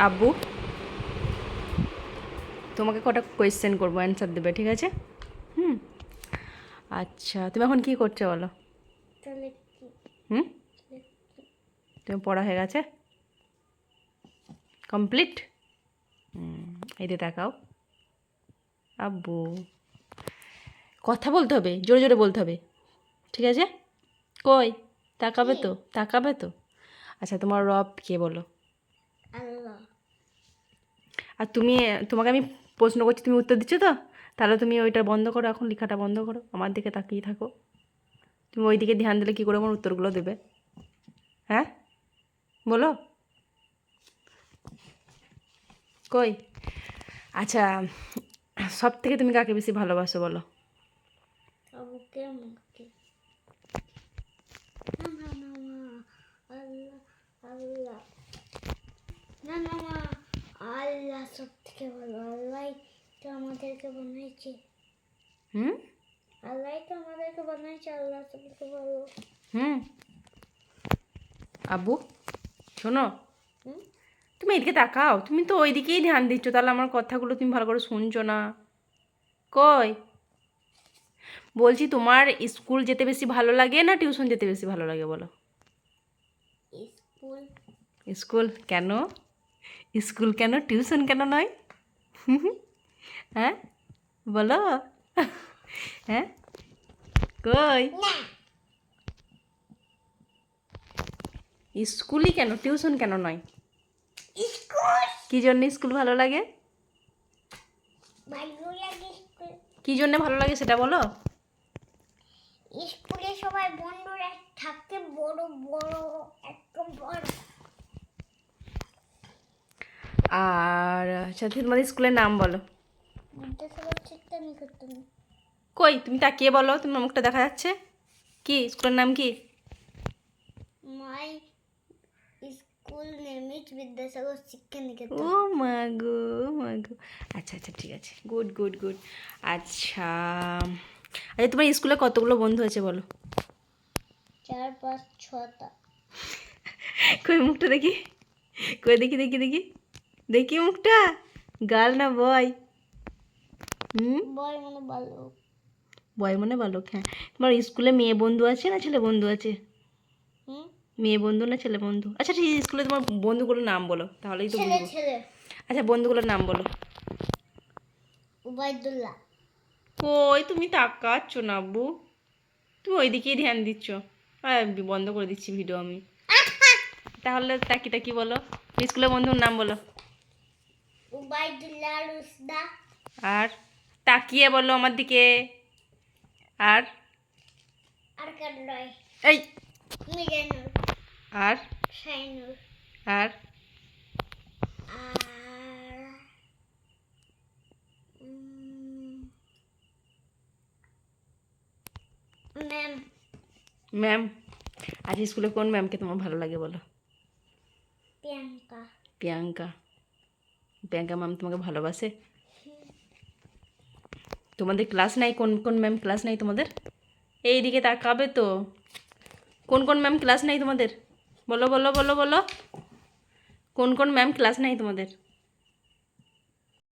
আব্বু তোমাকে কটা কোয়েশ্চেন করবো, অ্যান্সার দেবে, ঠিক আছে? হুম। আচ্ছা, তুমি এখন কী করছো বলো? হুম, তুমি পড়া হয়ে গেছে? কমপ্লিট? এই দিয়ে তাকাও। আব্বু, কথা বলতে হবে, জোরে জোরে বলতে হবে, ঠিক আছে? কই তাকাবে তো, তাকাবে তো। আচ্ছা, তোমার রব কে বলো? আল্লাহ। আর তুমি, তোমাকে আমি প্রশ্ন করছি, তুমি উত্তর দিচ্ছ তো? তাহলে তুমি ওইটা বন্ধ করো, এখন লেখাটা বন্ধ করো, আমার দিকে তাকিয়ে থাকো। তুমি ওই দিকে ধ্যান দিলে কী করে আমার উত্তরগুলো দেবে? হ্যাঁ, বলো। কই? আচ্ছা, সব থেকে তুমি কাকে বেশি ভালোবাসো বলো? আবুকে আমাকে। না না না মা, আল্লাহ আল্লাহ। না না মা, আল্লাহ সব থেকে ভালো। আল্লাহ তো আমাদেরকে বানাইছে। হুম আল্লাহ তো আমাদেরকে বানাইছে, আল্লাহ সব থেকে ভালো। হুম আব্বু শোনো, হুম? তুমি এদিকে তাকাও, তুমি তো ওই দিকেই ধ্যান দিচ্ছ, তাহলে আমার কথাগুলো তুমি ভালো করে শুনছো না। কই? বলছি, তোমার স্কুল যেতে বেশি ভালো লাগে না টিউশন যেতে বেশি ভালো লাগে বলো? স্কুল। স্কুল কেন? স্কুল কেন, টিউশন কেন নয়? হ্যাঁ, বলো। হ্যাঁ, কই? না, স্কুলই কেন, টিউশন কেন নয়? স্কুল কী জন্য স্কুল ভালো লাগে? ভালো লাগে। স্কুল, কী জন্য ভালো লাগে সেটা বলো। স্কুলে সবাই বন্ধুরা থাকে, বড় বড়, একদম বড়। আর আচ্ছা, তোমাদের স্কুলের নাম বলো। বিদ্যাসাগর শিক্ষা নিকেতন। কই, তুমি তাকিয়ে বলো, তোমার মুখটা দেখা যাচ্ছে। কি স্কুলের নাম কি? My school name is Vidyasagar শিক্ষা নিকেতন। ও মাগো, মাগো। আচ্ছা আচ্ছা, ঠিক আছে, গুড গুড গুড। আচ্ছা, আচ্ছা, তোমার স্কুলে কতগুলো বন্ধু আছে বলো? 4 5 6টা। কই মুখটা দেখি, কই দেখি দেখি দেখি, দেখি মুখটা, গার্ল না বয়? বয় মানে ভালো। বয় মানে বালক, হ্যাঁ। তোমার স্কুলে মেয়ে বন্ধু আছে না ছেলে বন্ধু আছে? হুম? মেয়ে বন্ধু না ছেলে বন্ধু? আচ্ছা, ঠিক আছে, স্কুলে তোমার বন্ধুগুলোর নাম বলো, তাহলেই তো ছেলে বুঝবো। ছেলে। আচ্ছা, বন্ধুগুলোর নাম বলো। উবাইদুল্লাহ। কই, তুমি তাকাচ্ছ না আব্বু, তুমি ওইদিকেই ধ্যান দিচ্ছ। আর বন্ধ করে দিচ্ছি ভিডিও আমি। তাহলে তাকি তাকি বলো, স্কুলের বন্ধুর নাম বলো। উবাইদুল্লাহ, রুশদা। আর তাকিয়ে বলো আমার দিকে। আর আর কার নয়? এই, মিজানুর। আর শাইনুর। আর আর ম্যাম। ম্যাম। আজ স্কুলে কোন ম্যামকে তোমার ভালো লাগে বলো? প্রিয়াঙ্কা। প্রিয়াঙ্কা। প্রিয়াঙ্কা ম্যাম তোমাকে ভালোবাসে? তোমাদের ক্লাস নাই? কোন কোন ম্যাম ক্লাস নাই তোমাদের? এই দিকে তাকাবে তো। কোন কোন ম্যাম ক্লাস নাই তোমাদের? বলো বলো বলো বলো, কোন কোন ম্যাম ক্লাস নাই তোমাদের?